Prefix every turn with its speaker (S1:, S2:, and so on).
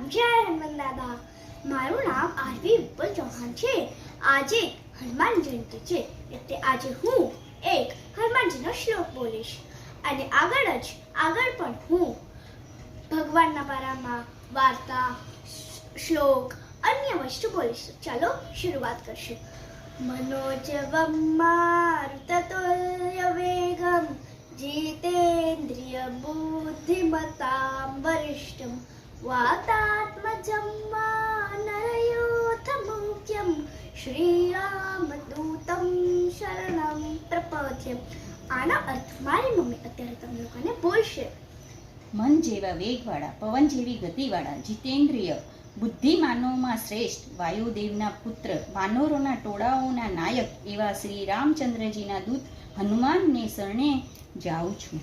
S1: જય હનુમાન દાદા. મારું નામ આરવી વિપુલ ચૌહાણ છે. આજે હનુમાન જયંતિ છે એટલે આજે હું એક હનુમાનજીનો શ્લોક બોલીશ અને આગળ પણ હું ભગવાનના બારામાં વાર્તા, શ્લોક, અન્ય વસ્તુ બોલીશ. ચાલો શરૂઆત કરશું. મનોજવમ મારુતતુલ્ય વેગમ જીતેન્દ્રિય બુદ્ધિમતામ વરિષ્ઠમ વાતાત્મજં વાનરયોથ મુખ્યમ શ્રીરામદૂતમ શરણમ પ્રપદ્યે. આનો અર્થ મારી મમ્મી અત્યારે તમને લોકોને બોલશે.
S2: મન જેવા વેગવાળા, પવન જેવી ગતિવાળા, જીતેન્દ્રિય, બુદ્ધિમાનોમાં શ્રેષ્ઠ, વાયુદેવના પુત્ર, વાનરોના ટોળાઓના નાયક એવા શ્રી રામચંદ્રજીના દૂત હનુમાનને શરણે જાઉં છું.